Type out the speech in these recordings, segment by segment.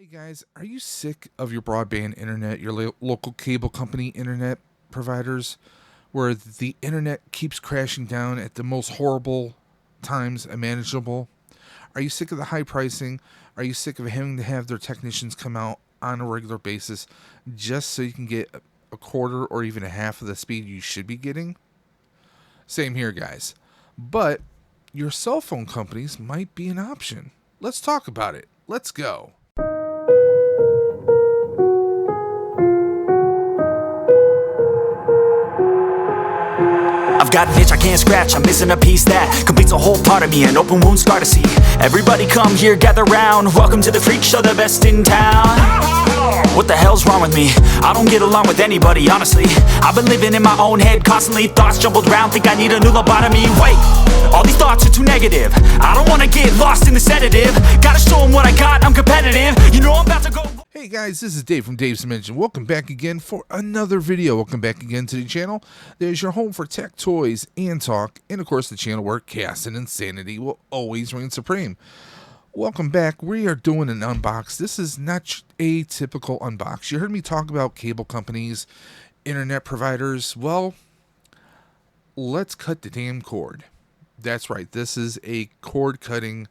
Guys, are you sick of your broadband internet, your local cable company internet providers, where the internet keeps crashing down at the most horrible times imaginable? Are you sick of the high pricing? Are you sick of having to have their technicians come out on a regular basis just so you can get a quarter or even a half of the speed you should be getting? Same here, guys. But your cell phone companies might be an option. Let's talk about it. Let's go. I've got an itch I can't scratch, I'm missing a piece that completes a whole part of me, an open wound scar to see. Everybody come here, gather round, welcome to the freak show, the best in town. What the hell's wrong with me? I don't get along with anybody, honestly. I've been living in my own head constantly, thoughts jumbled round, think I need a new lobotomy. Wait, all these thoughts are too negative, I don't wanna get lost in the sedative. Gotta show them what I got, I'm competitive, you know I'm about to go. Hey guys, this is Dave from Dave's Dimension. Welcome back again for another video. Welcome back again to the channel. There's your home for tech, toys, and talk. And of course the channel where chaos and insanity will always reign supreme. Welcome back. We are doing an unbox. This is not a typical unbox. You heard me talk about cable companies, internet providers. Well, let's cut the damn cord. That's right. This is a cord cutting,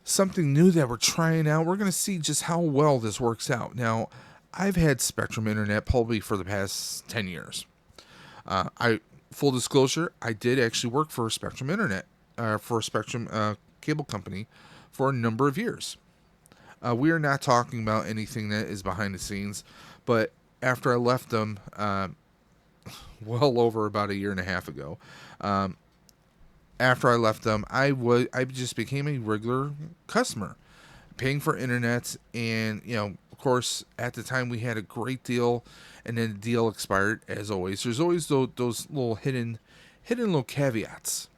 something new that we're trying out. We're going to see just how well this works out. Now, I've had Spectrum Internet probably for the past 10 years. Full disclosure, I did actually work for Spectrum Internet, for a Spectrum cable company for a number of years. We are not talking about anything that is behind the scenes, but after I left them, well over about a year and a half ago, after I left them, I just became a regular customer, paying for internet, and of course, at the time we had a great deal, and then the deal expired. As always, there's always those little hidden little caveats.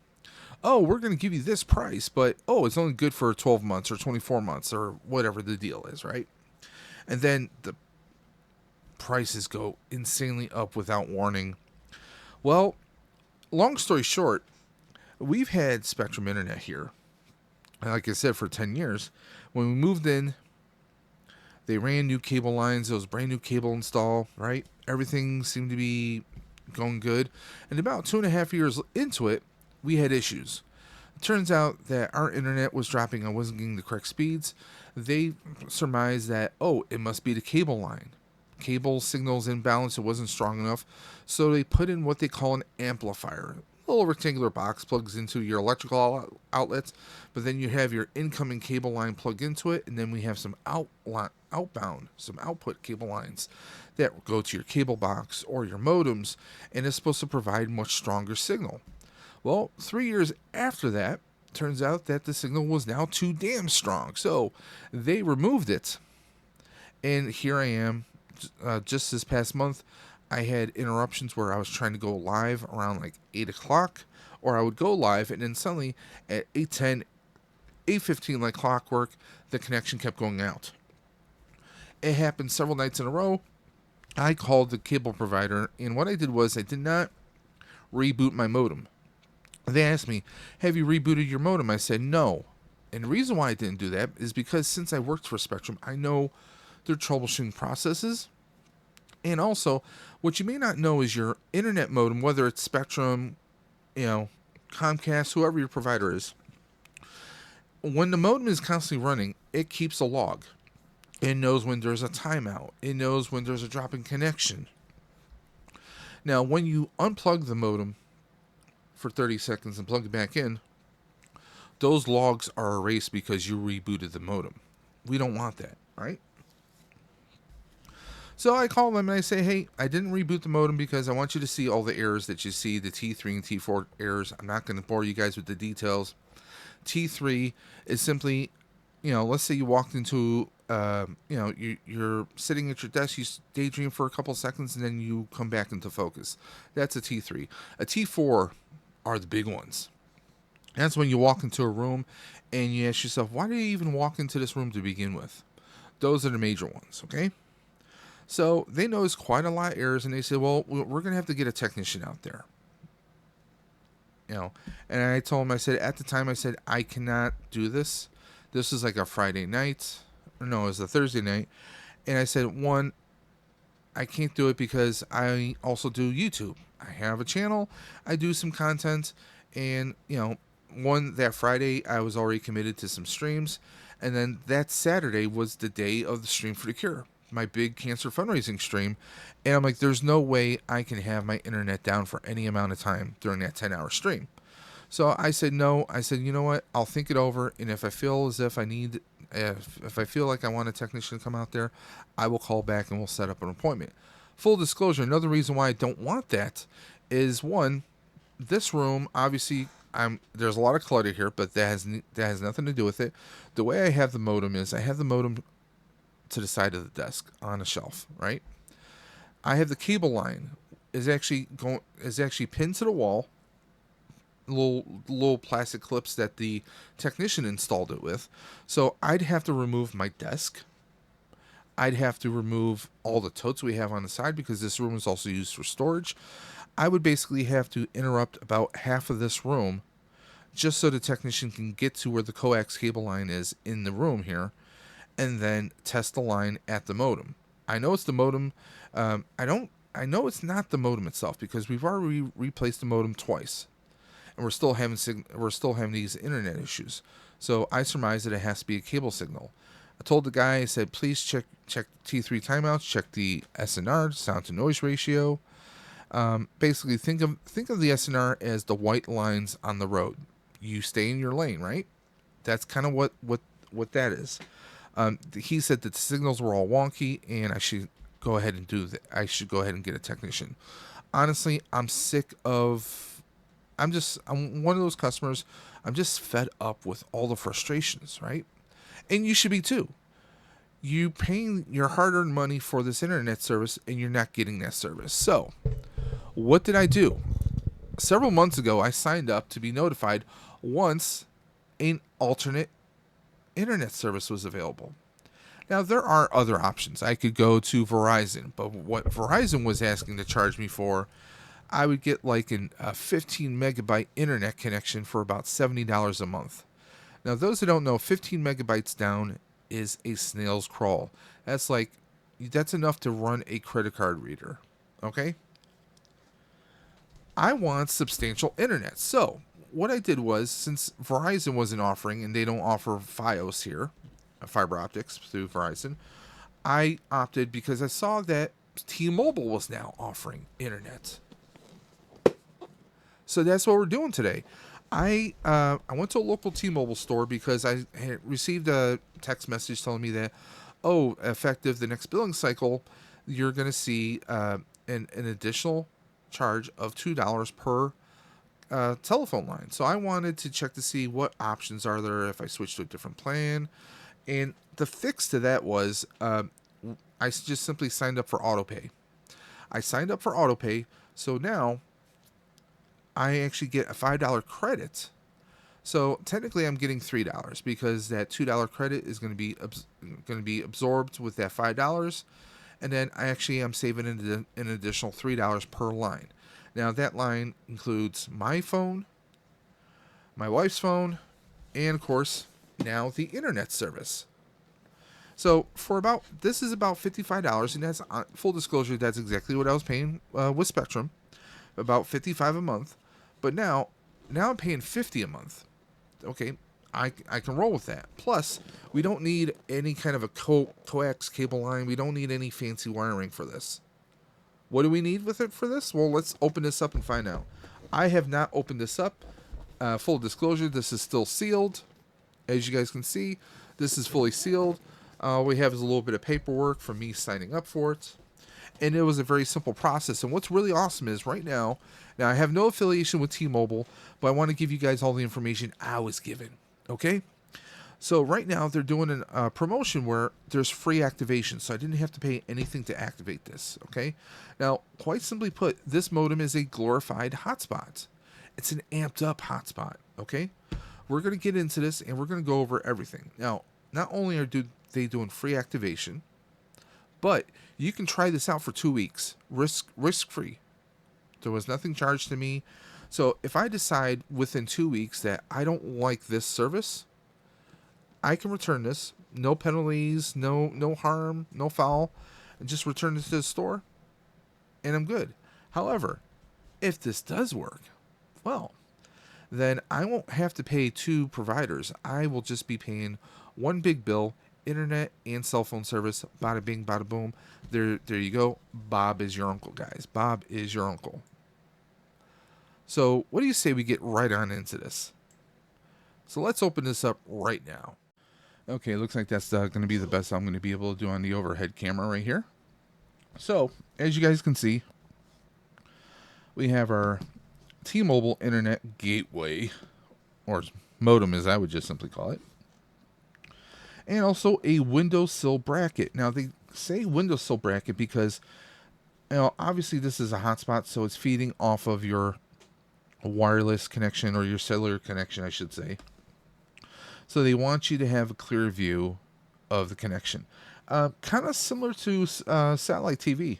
Oh, we're going to give you this price, but it's only good for 12 months or 24 months or whatever the deal is, right? And then the prices go insanely up without warning. Well, long story short, we've had Spectrum Internet here, like I said, for 10 years. When we moved in, they ran new cable lines. It was brand new cable install, right? Everything seemed to be going good. And about 2.5 years into it, we had issues. It turns out that our internet was dropping. I wasn't getting the correct speeds. They surmised that, it must be the cable line. Cable signals imbalance. It wasn't strong enough. So they put in what they call an amplifier. Little rectangular box plugs into your electrical outlets, but then you have your incoming cable line plugged into it, and then we have some outbound, some output cable lines that go to your cable box or your modems, and it's supposed to provide much stronger signal. Well, 3 years after that, turns out that the signal was now too damn strong, so they removed it. And here I am, just this past month, I had interruptions where I was trying to go live around like 8 o'clock, or I would go live, and then suddenly at 8:10, 8:15, like clockwork, the connection kept going out. It happened several nights in a row. I called the cable provider, and what I did was I did not reboot my modem. They asked me, have you rebooted your modem? I said no. And the reason why I didn't do that is because since I worked for Spectrum, I know their troubleshooting processes. And also, what you may not know is your internet modem, whether it's Spectrum, Comcast, whoever your provider is, when the modem is constantly running, it keeps a log. It knows when there's a timeout. It knows when there's a drop in connection. Now, when you unplug the modem for 30 seconds and plug it back in, those logs are erased because you rebooted the modem. We don't want that, right? So I call them and I say, hey, I didn't reboot the modem because I want you to see all the errors that you see, the T3 and T4 errors. I'm not going to bore you guys with the details. T3 is simply, let's say you walked into, you're sitting at your desk, you daydream for a couple seconds, and then you come back into focus. That's a T3. A T4 are the big ones. That's when you walk into a room and you ask yourself, why did you even walk into this room to begin with? Those are the major ones, okay? So they noticed quite a lot of errors, and they said, well, we're going to have to get a technician out there. And I told him, at the time, I said, I cannot do this. This is like a Friday night. no, it was a Thursday night, and I said, one, I can't do it because I also do YouTube. I have a channel, I do some content, and one that Friday I was already committed to some streams, and then that Saturday was the day of the Stream for the Cure, my big cancer fundraising stream, and I'm like, there's no way I can have my internet down for any amount of time during that 10-hour stream. So I said no. I said, you know what? I'll think it over, and if I feel as if I need, if I feel like I want a technician to come out there, I will call back and we'll set up an appointment. Full disclosure: another reason why I don't want that is, one, this room obviously there's a lot of clutter here, but that has nothing to do with it. The way I have the modem is I have the modem to the side of the desk on a shelf, right? I have the cable line is actually pinned to the wall, little plastic clips that the technician installed it with. So I'd have to remove my desk. I'd have to remove all the totes we have on the side because this room is also used for storage. I would basically have to interrupt about half of this room just so the technician can get to where the coax cable line is in the room here, and then test the line at the modem. I know it's the modem. I know it's not the modem itself because we've already replaced the modem twice, and we're still having these internet issues. So I surmise that it has to be a cable signal. I told the guy, I said, please check T3 timeouts, check the SNR, sound to noise ratio. Basically, think of the SNR as the white lines on the road. You stay in your lane, right? That's kind of what that is. He said that the signals were all wonky, and I should go ahead and do that. I should go ahead and get a technician. Honestly, I'm sick of. I'm one of those customers. I'm just fed up with all the frustrations, right? And you should be too. You paying your hard-earned money for this internet service, and you're not getting that service. So, what did I do? Several months ago, I signed up to be notified once an alternate internet service was available. Now, there are other options. I could go to Verizon, but what Verizon was asking to charge me for, I would get like a 15 megabyte internet connection for about $70 a month. Now, those who don't know, 15 megabytes down is a snail's crawl. That's enough to run a credit card reader. Okay? I want substantial internet. So, what I did was, since Verizon wasn't offering, and they don't offer Fios here, fiber optics through Verizon, I opted because I saw that T-Mobile was now offering internet. So that's what we're doing today. I went to a local T-Mobile store because I had received a text message telling me that, effective the next billing cycle, you're going to see an additional charge of $2 per telephone line. So I wanted to check to see what options are there if I switch to a different plan. And the fix to that was I just simply signed up for autopay. I signed up for autopay, so now I actually get a $5 credit. So technically, I'm getting $3 because that $2 credit is going to be absorbed with that $5, and then I actually am saving an additional $3 per line. Now that line includes my phone, my wife's phone, and of course now the internet service. So this is about $55, and that's full disclosure. That's exactly what I was paying with Spectrum, about $55 a month. But now I'm paying $50 a month. Okay, I can roll with that. Plus, we don't need any kind of a coax cable line. We don't need any fancy wiring for this. What do we need with it for this? Well, let's open this up and find out. I have not opened this up. Full disclosure, this is still sealed. As you guys can see, this is fully sealed. All we have is a little bit of paperwork from me signing up for it. And it was a very simple process. And what's really awesome is right now I have no affiliation with T-Mobile, but I want to give you guys all the information I was given. Okay? So right now they're doing a promotion where there's free activation. So I didn't have to pay anything to activate this. Okay? Now, quite simply put, this modem is a glorified hotspot. It's an amped up hotspot. Okay? We're going to get into this and we're going to go over everything. Now, not only are they doing free activation, but you can try this out for 2 weeks, risk-free. There was nothing charged to me. So if I decide within 2 weeks that I don't like this service, I can return this, no penalties, no harm, no foul, and just return it to the store, and I'm good. However, if this does work, well, then I won't have to pay two providers. I will just be paying one big bill, internet and cell phone service. Bada bing, bada boom. There you go. Bob is your uncle, guys. Bob is your uncle. So, what do you say we get right on into this? So, let's open this up right now. Okay, looks like that's going to be the best I'm going to be able to do on the overhead camera right here. So, as you guys can see, we have our T-Mobile Internet Gateway, or modem as I would just simply call it, and also a windowsill bracket. Now, they say windowsill bracket because, obviously this is a hotspot, so it's feeding off of your wireless connection, or your cellular connection, I should say. So they want you to have a clear view of the connection. Kind of similar to satellite TV.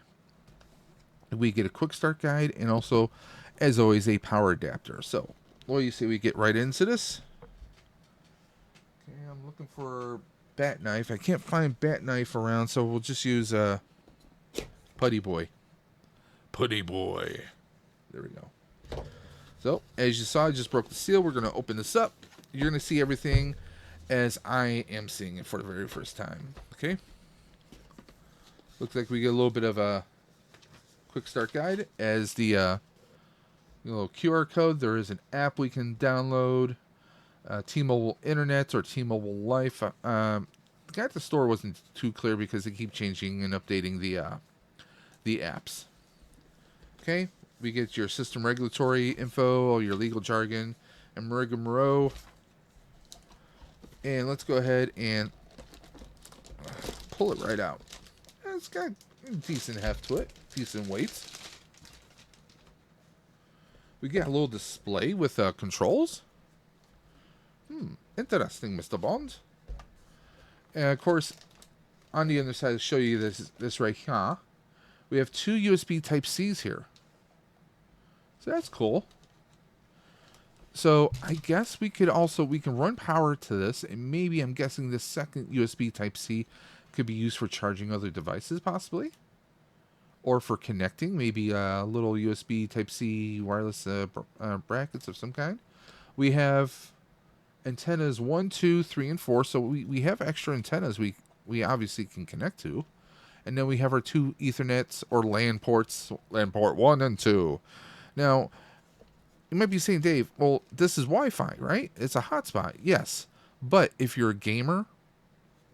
We get a quick start guide and also, as always, a power adapter. So, what do you say we get right into this? Okay, I'm looking for bat knife. I can't find bat knife around, so we'll just use Putty Boy. Putty Boy. There we go. So, as you saw, I just broke the seal. We're going to open this up. You're going to see everything as I am seeing it for the very first time. Okay? Looks like we get a little bit of a quick start guide as the little QR code. There is an app we can download. T-Mobile Internet or T-Mobile Life. The guy at the store wasn't too clear because they keep changing and updating the apps. Okay? We get your system regulatory info, all your legal jargon, and rigmarole. And let's go ahead and pull it right out. It's got a decent heft to it, decent weight. We get a little display with controls. Interesting, Mr. Bond. And of course, on the other side, to show you this right here, we have two USB Type-Cs here. So that's cool. So I guess we can run power to this, and maybe I'm guessing this second USB Type-C could be used for charging other devices, possibly, or for connecting, maybe a little USB Type-C wireless brackets of some kind. We have antennas 1, 2, 3, and 4, so we have extra antennas we obviously can connect to. And then we have our two Ethernets or LAN ports, LAN port 1 and 2. Now, you might be saying, Dave, well, this is Wi-Fi, right? It's a hotspot, yes. But if you're a gamer,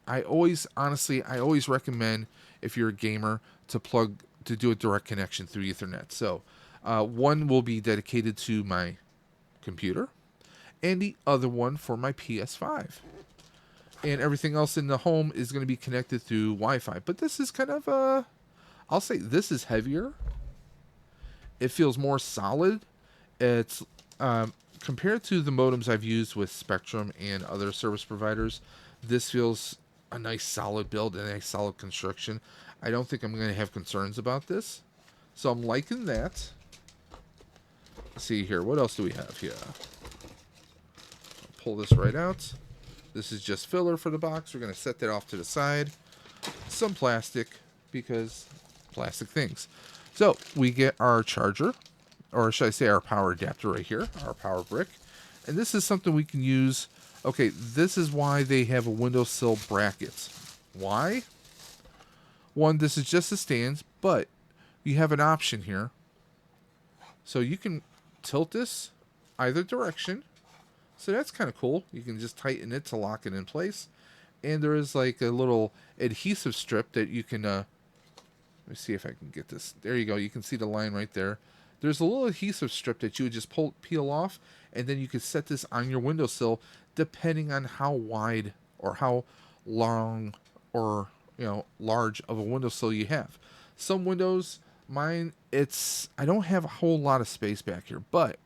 I always recommend, if you're a gamer, to do a direct connection through Ethernet. So, one will be dedicated to my computer, and the other one for my PS5. And everything else in the home is going to be connected through Wi-Fi. But this is kind of I'll say this is heavier. It feels more solid. It's compared to the modems I've used with Spectrum and other service providers, this feels a nice solid build and a nice solid construction. I don't think I'm going to have concerns about this. So I'm liking that. Let's see here. What else do we have here? Pull this right out. This is just filler for the box. We're going to set that off to the side. Some plastic, because plastic things. So we get our charger, or should I say our power adapter right here, our power brick. And this is something we can use. Okay, this is why they have a windowsill bracket. Why? One, this is just a stand, but you have an option here. So you can tilt this either direction. So that's kind of cool. You can just tighten it to lock it in place. And there is like a little adhesive strip that you can, let me see if I can get this. There you go. You can see the line right there. There's a little adhesive strip that you would just peel off, and then you could set this on your windowsill depending on how wide or how long or, large of a windowsill you have. Some windows, mine, I don't have a whole lot of space back here, but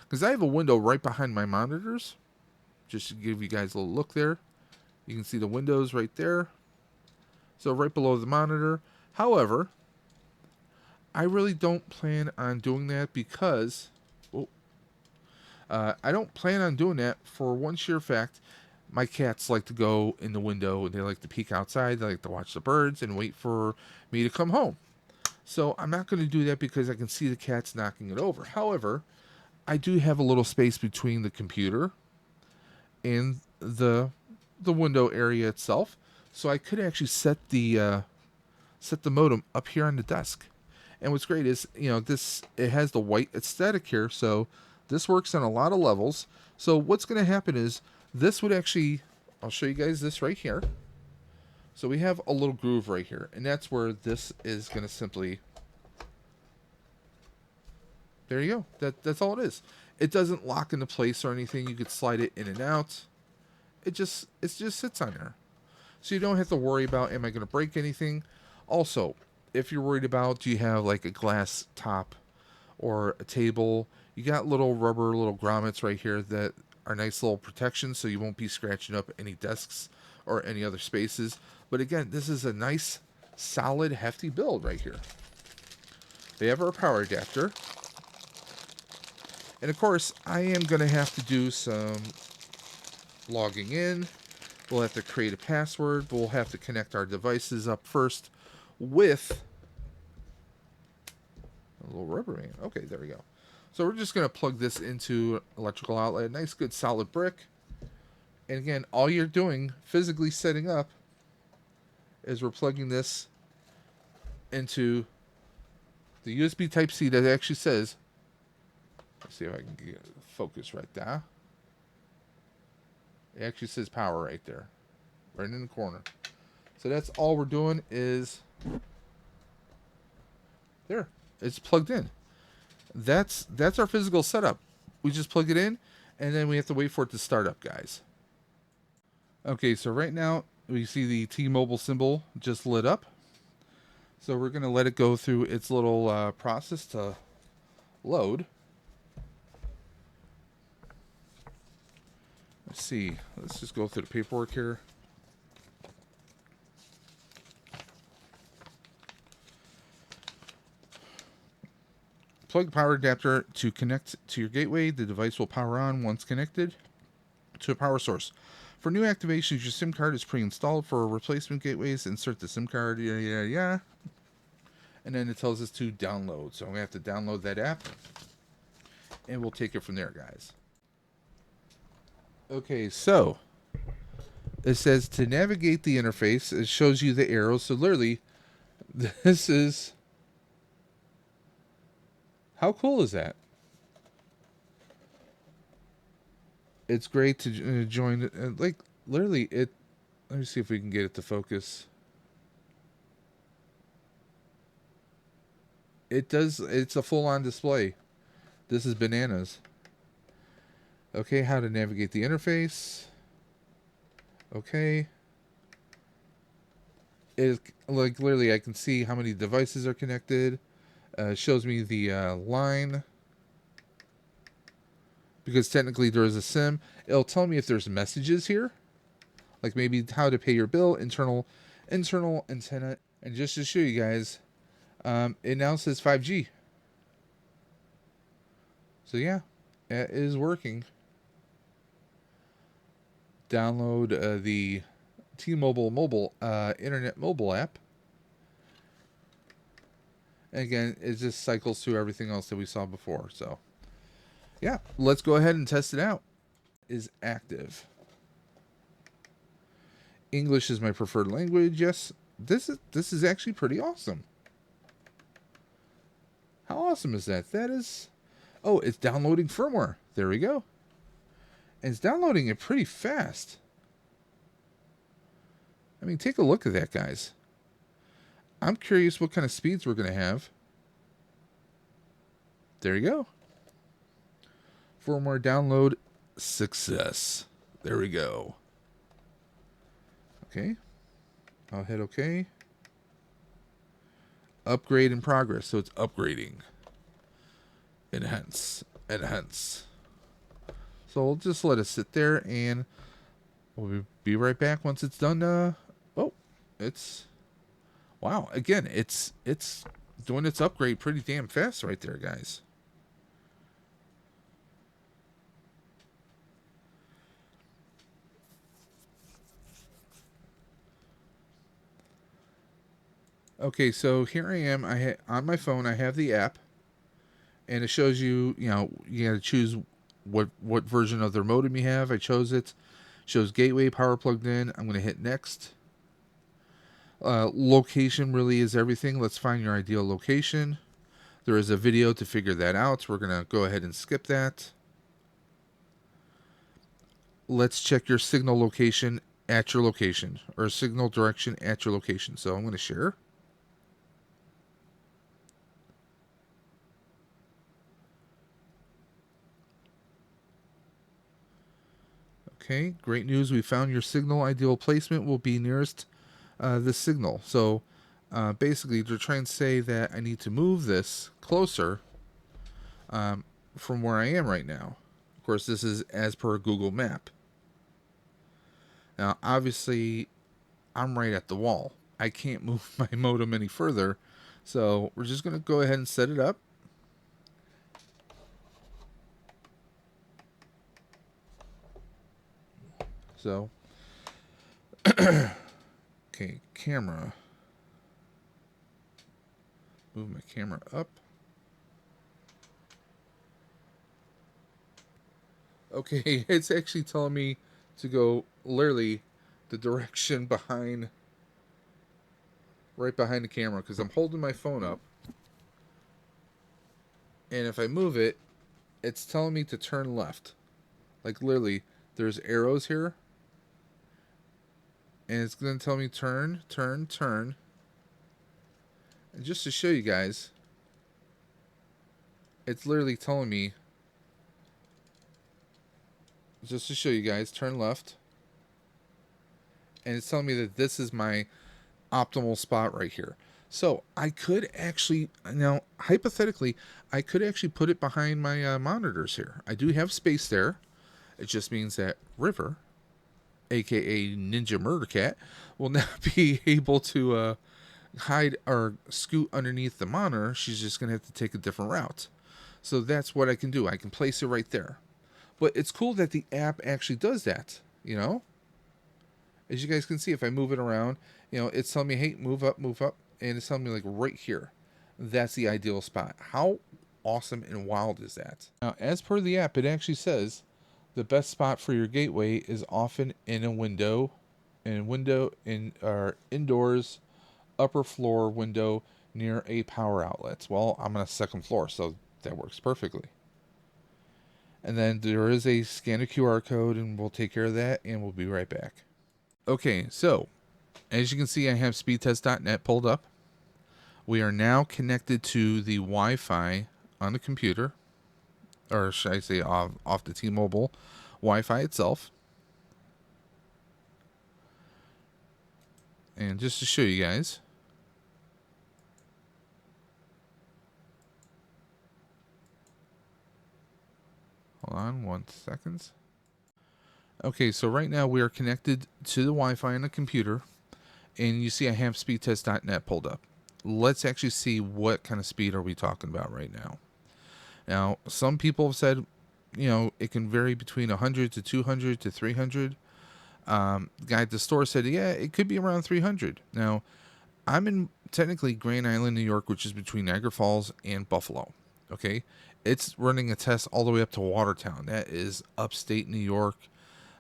because I have a window right behind my monitors, just to give you guys a little look there. You can see the windows right there. So right below the monitor. However, I really don't plan on doing that because I don't plan on doing that for one sheer fact. My cats like to go in the window. They like to peek outside. They like to watch the birds and wait for me to come home. So I'm not going to do that because I can see the cats knocking it over. However, I do have a little space between the computer and the window area itself, so I could actually set the modem up here on the desk. And what's great is, this, it has the white aesthetic here, so this works on a lot of levels. So what's going to happen is this would actually, I'll show you guys this right here. So we have a little groove right here, and that's where this is going to simply, there you go. That's all it is. It doesn't lock into place or anything. You could slide it in and out. It just sits on there. So you don't have to worry about, am I going to break anything? Also, if you're worried about, do you have like a glass top or a table, you got little rubber little grommets right here that are nice little protection, so you won't be scratching up any desks or any other spaces. But again, this is a nice, solid, hefty build right here. They have our power adapter. And of course, I am going to have to do some logging in. We'll have to create a password. We'll have to connect our devices up first with a little rubber band. Okay, there we go. So we're just going to plug this into electrical outlet. Nice, good, solid brick. And again, all you're doing, physically setting up, is we're plugging this into the USB Type-C that actually says, let's see if I can get focus right there. It actually says power right there, right in the corner. So that's all we're doing is there. It's plugged in. That's our physical setup. We just plug it in, and then we have to wait for it to start up, guys. Okay, so right now we see the T-Mobile symbol just lit up. So we're going to let it go through its little process to load. Let's see. Let's just go through the paperwork here. Plug the power adapter to connect to your gateway. The device will power on once connected to a power source. For new activations, your SIM card is pre-installed. For replacement gateways, insert the SIM card. Yeah. And then it tells us to download. So I'm going to have to download that app. And we'll take it from there, guys. Okay, so it says to navigate the interface. It shows you the arrows. So literally, this is... How cool is that? It's great to join. Like, literally, it... Let me see if we can get it to focus. It does. It's a full-on display. This is bananas. Okay, how to navigate the interface. Okay. It, like, literally, I can see how many devices are connected. Shows me the line. Because technically there is a SIM. It'll tell me if there's messages here. Like maybe how to pay your bill, internal antenna. And just to show you guys, it now says 5G. So yeah, it is working. Download the T-Mobile mobile internet mobile app. And again, it just cycles through everything else that we saw before. So yeah, let's go ahead and test it out. Is active. English is my preferred language. Yes, this is actually pretty awesome. How awesome is that? That is... Oh, it's downloading firmware. There we go. And it's downloading it pretty fast. I mean, take a look at that, guys. I'm curious what kind of speeds we're going to have. There you go. Firmware download success. There we go. Okay. I'll hit OK. Upgrade in progress. So it's upgrading. Enhance. So we'll just let it sit there and we'll be right back once it's done. Oh, it's... Wow. Again, it's doing its upgrade pretty damn fast right there, guys. Okay, so here I am. On my phone. I have the app, and it shows you. You know, you got to choose what version of their modem you have. I chose it. Shows gateway power plugged in. I'm going to hit next. Location really is everything. Let's find your ideal location. There is a video to figure that out. We're going to go ahead and skip that. Let's check your signal location at your location, or signal direction at your location. So I'm going to share. Okay, great news. We found your signal ideal placement will be nearest this signal. So basically, they're trying to say that I need to move this closer from where I am right now. Of course, this is as per Google Map. Now, obviously, I'm right at the wall. I can't move my modem any further. So we're just going to go ahead and set it up. So, okay, camera. Move my camera up. Okay, it's actually telling me to go literally the direction behind, right behind the camera, because I'm holding my phone up. And if I move it, it's telling me to turn left. Like literally, there's arrows here. And it's going to tell me turn, turn, turn. And just to show you guys, it's literally telling me, just to show you guys, turn left. And it's telling me that this is my optimal spot right here. So I could actually, now hypothetically, I could actually put it behind my monitors here. I do have space there. It just means that River, aka Ninja Murder Cat, will not be able to hide or scoot underneath the monitor. She's just going to have to take a different route. So that's what I can do. I can place it right there. But it's cool that the app actually does that, you know? As you guys can see, if I move it around, you know, it's telling me, hey, move up, and it's telling me like right here. That's the ideal spot. How awesome and wild is that? Now, as per the app, it actually says the best spot for your gateway is often in a window, or indoors, upper floor window near a power outlet. Well, I'm on a second floor, so that works perfectly. And then there is a scan a QR code, and we'll take care of that, and we'll be right back. Okay, so as you can see, I have speedtest.net pulled up. We are now connected to the Wi-Fi on the computer, or should I say off the T-Mobile Wi-Fi itself. And just to show you guys, hold on 1 second. Okay, so right now we are connected to the Wi-Fi on the computer, and you see I have speedtest.net pulled up. Let's actually see what kind of speed are we talking about right now. Now, some people have said, you know, it can vary between 100 to 200 to 300. The guy at the store said, yeah, it could be around 300. Now, I'm in technically Grand Island, New York, which is between Niagara Falls and Buffalo. Okay, it's running a test all the way up to Watertown. That is upstate New York.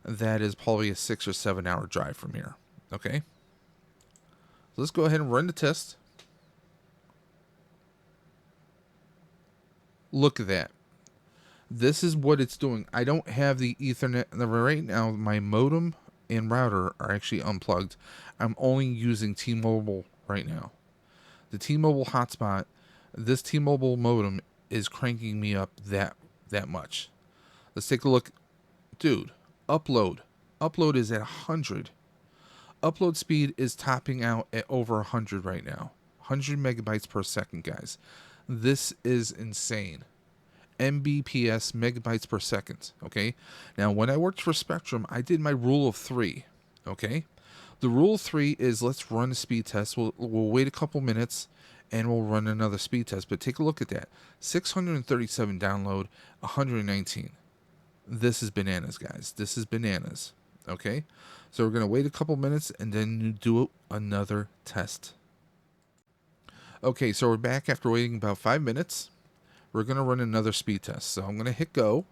That is probably a 6 or 7 hour drive from here. Okay, so let's go ahead and run the test. Look at that. This is what it's doing. I don't have the Ethernet right now. My modem and router are actually unplugged. I'm only using T-Mobile right now. The T-Mobile hotspot, this T-Mobile modem is cranking me up that much. Let's take a look. Dude, upload is at 100. Upload speed is topping out at over 100 right now. 100 megabytes per second, guys. This is insane. Mbps, megabytes per second. Okay, now when I worked for Spectrum, I did my rule of 3. Okay, the rule of 3 is let's run a speed test. We'll wait a couple minutes and we'll run another speed test. But take a look at that. 637 download, 119. This is bananas, guys. This is bananas. Okay, so we're gonna wait a couple minutes and then do another test. Okay, so we're back after waiting about 5 minutes. We're going to run another speed test. So I'm going to hit go.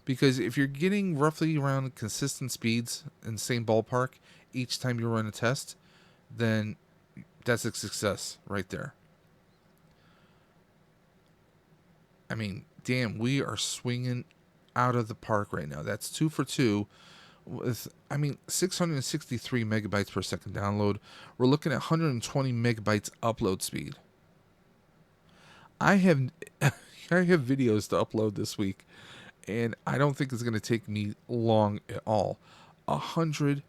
Because if you're getting roughly around consistent speeds in the same ballpark each time you run a test, then that's a success right there. I mean, damn, we are swinging out of the park right now. That's 2 for 2 with, 663 megabytes per second download. We're looking at 120 megabytes upload speed. I have I have videos to upload this week, and I don't think it's going to take me long at all. 100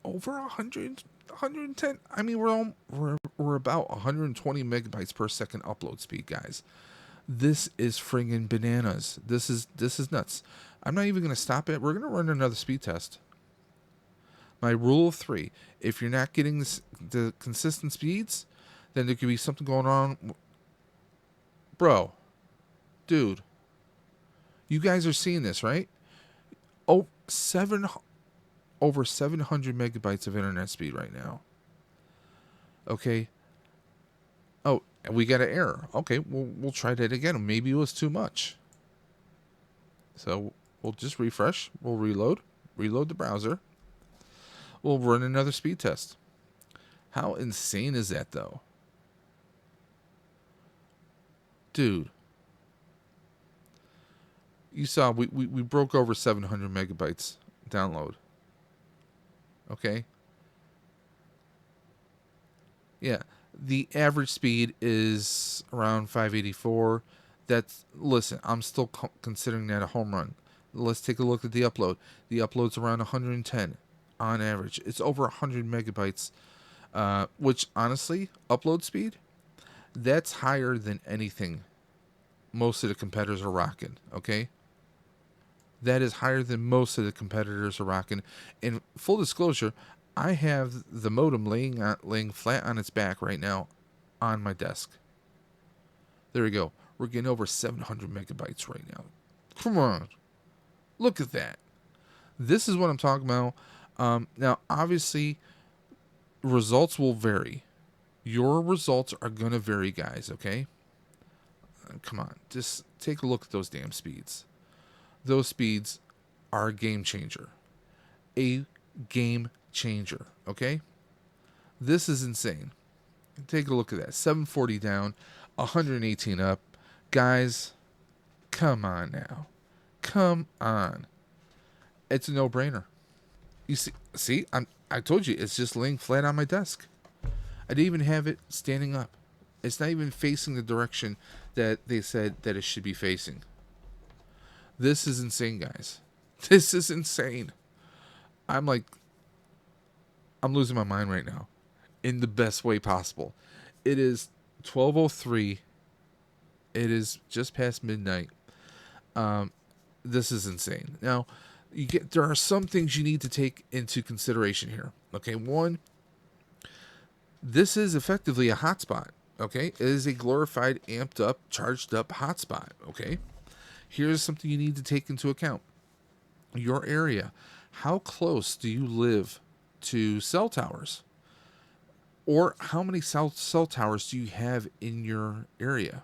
over 100, 110. I mean, we're about 120 megabytes per second upload speed, guys. This is friggin' bananas. This is nuts. I'm not even going to stop it. We're going to run another speed test. My rule of 3: if you're not getting the consistent speeds, then there could be something going on. Bro, dude, you guys are seeing this, right? Oh, over 700 megabytes of internet speed right now. Okay. Oh, and we got an error. Okay, we'll try that again. Maybe it was too much. So we'll just refresh. We'll reload the browser. We'll run another speed test. How insane is that, though? Dude. You saw we broke over 700 megabytes download. Okay? Yeah. The average speed is around 584. Listen, I'm still considering that a home run. Let's take a look at the upload. The upload's around 110 on average. It's over 100 megabytes, which honestly, upload speed, that's higher than anything most of the competitors are rocking, okay? That is higher than most of the competitors are rocking. In full disclosure, I have the modem laying flat on its back right now on my desk. There we go. We're getting over 700 megabytes right now. Come on. Look at that. This is what I'm talking about. Now, obviously, results will vary. Your results are going to vary, guys, okay? Come on. Just take a look at those damn speeds. Those speeds are a game changer. A game changer, okay? This is insane. Take a look at that. 740 down, 118 up. Guys, come on now. Come on. It's a no-brainer. You see, I told you, it's just laying flat on my desk. I didn't even have it standing up. It's not even facing the direction that they said that it should be facing. This is insane, guys. This is insane. I'm losing my mind right now in the best way possible. It is 12:03. It is just past midnight. This is insane. Now, there are some things you need to take into consideration here. Okay, one, this is effectively a hotspot. Okay, it is a glorified, amped up, charged up hotspot. Okay, here's something you need to take into account. Your area. How close do you live to cell towers? Or how many cell towers do you have in your area?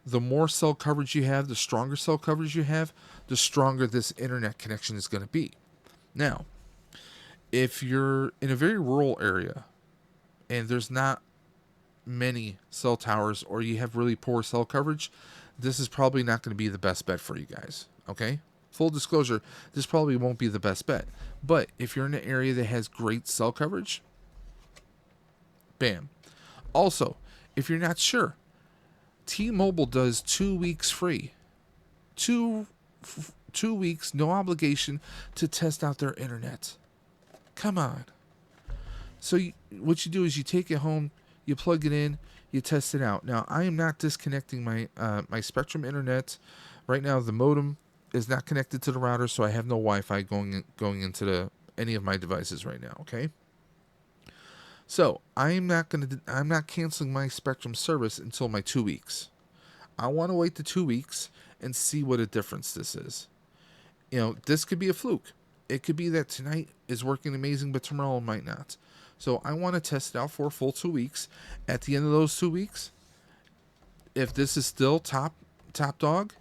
The more cell coverage you have, the stronger cell coverage you have, the stronger this internet connection is going to be. Now, if you're in a very rural area and there's not many cell towers, or you have really poor cell coverage, this is probably not going to be the best bet for you guys. Okay? Full disclosure, this probably won't be the best bet. But if you're in an area that has great cell coverage, bam. Also, if you're not sure, T-Mobile does 2 weeks free. Two weeks, no obligation to test out their internet. Come on. So what you do is you take it home, you plug it in, you test it out. Now, I am not disconnecting my my Spectrum internet. Right now, the modem is not connected to the router, so I have no Wi-Fi going into any of my devices right now, okay? So, I'm not canceling my Spectrum service until my 2 weeks. I want to wait the 2 weeks and see what a difference this is. This could be a fluke. It could be that tonight is working amazing, but tomorrow it might not. So I want to test it out for a full 2 weeks. At the end of those 2 weeks, if this is still top dog,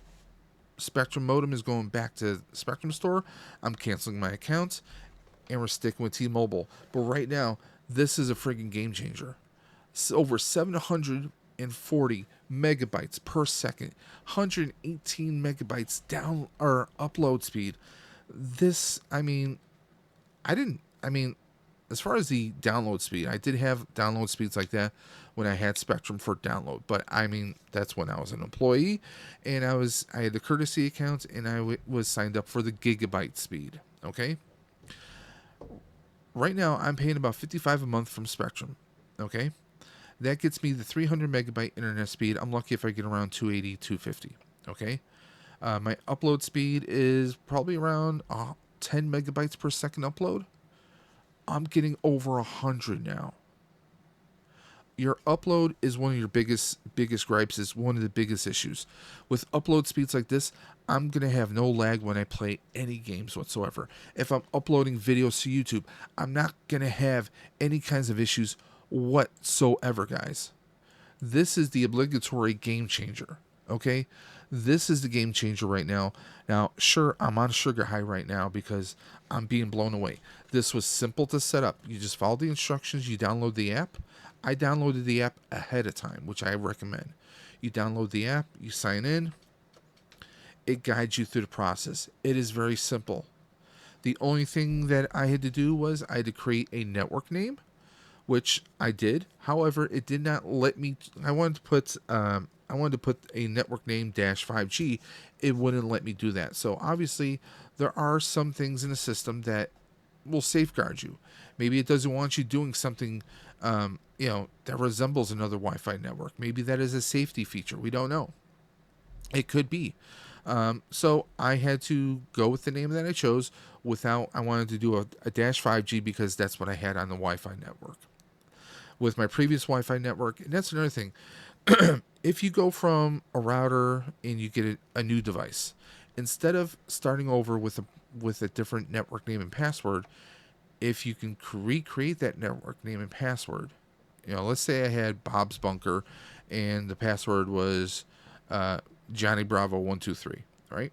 Spectrum modem is going back to Spectrum store. I'm canceling my account, and we're sticking with T-Mobile. But right now, this is a freaking game changer. It's over 740 megabytes per second, 118 megabytes down or upload speed. This, as far as the download speed, I did have download speeds like that when I had Spectrum for download, but that's when I was an employee, and I had the courtesy account, and I was signed up for the gigabyte speed. Okay. Right now, I'm paying about $55 a month from Spectrum. Okay. That gets me the 300 megabyte internet speed. I'm lucky if I get around 280, 250. Okay. My upload speed is probably around 10 megabytes per second upload. I'm getting over 100 now. Your upload is one of your biggest gripes, is one of the biggest issues. With upload speeds like this, I'm going to have no lag when I play any games whatsoever. If I'm uploading videos to YouTube, I'm not going to have any kinds of issues whatsoever, guys. This is the obligatory game changer, okay? This is the game changer right now. Now, sure, I'm on sugar high right now because I'm being blown away. This was simple to set up. You just follow the instructions. You download the app. I downloaded the app ahead of time, which I recommend. You download the app. You sign in. It guides you through the process. It is very simple. The only thing that I had to do was I had to create a network name, which I did. However, it did not let me. I wanted to put a network name -5G. It wouldn't let me do that. So obviously, there are some things in the system that will safeguard you. Maybe it doesn't want you doing something, that resembles another Wi-Fi network. Maybe that is a safety feature. We don't know. It could be. So I had to go with the name that I chose. I wanted to do a -5G because that's what I had on the Wi-Fi network. With my previous Wi-Fi network, and that's another thing. If you go from a router and you get a new device, instead of starting over with a different network name and password, if you can recreate that network name and password, let's say I had Bob's Bunker and the password was Johnny Bravo 123, right?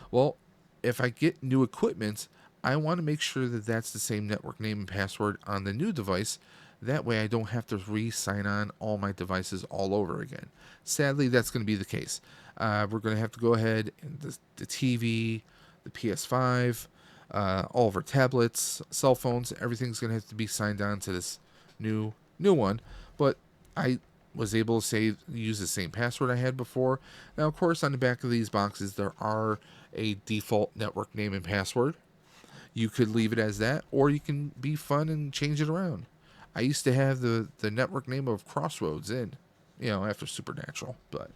Well, if I get new equipment, I want to make sure that that's the same network name and password on the new device. That way I don't have to re-sign on all my devices all over again. Sadly, that's going to be the case. We're going to have to go ahead and the TV, the PS5, all of our tablets, cell phones, everything's going to have to be signed on to this new one. But I was able to use the same password I had before. Now, of course, on the back of these boxes, there are a default network name and password. You could leave it as that, or you can be fun and change it around. I used to have the network name of Crossroads after Supernatural, but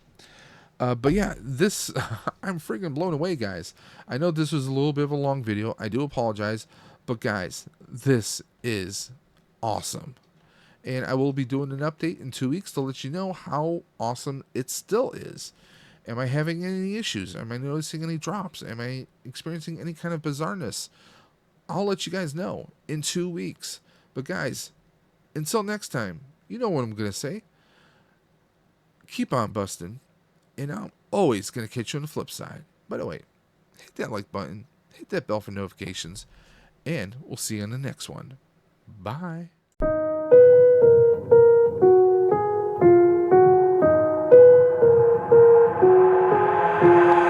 yeah, this I'm freaking blown away, guys. I know this was a little bit of a long video. I do apologize, but guys, this is awesome. And I will be doing an update in 2 weeks to let you know how awesome it still is. Am I having any issues? Am I noticing any drops? Am I experiencing any kind of bizarreness? I'll let you guys know in 2 weeks. But guys, until next time, you know what I'm going to say. Keep on busting, and I'm always going to catch you on the flip side. By the way, hit that like button, hit that bell for notifications, and we'll see you on the next one. Bye.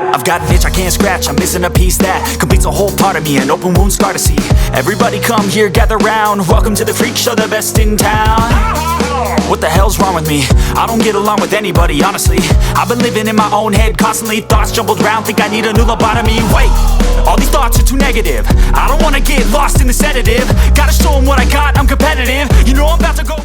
I've got an itch I can't scratch, I'm missing a piece that completes a whole part of me, an open wound scar to see. Everybody come here, gather round, welcome to the freak show, the best in town. What the hell's wrong with me? I don't get along with anybody, honestly. I've been living in my own head constantly, thoughts jumbled round, think I need a new lobotomy. Wait, all these thoughts are too negative, I don't wanna get lost in the sedative. Gotta show them what I got, I'm competitive, you know I'm about to go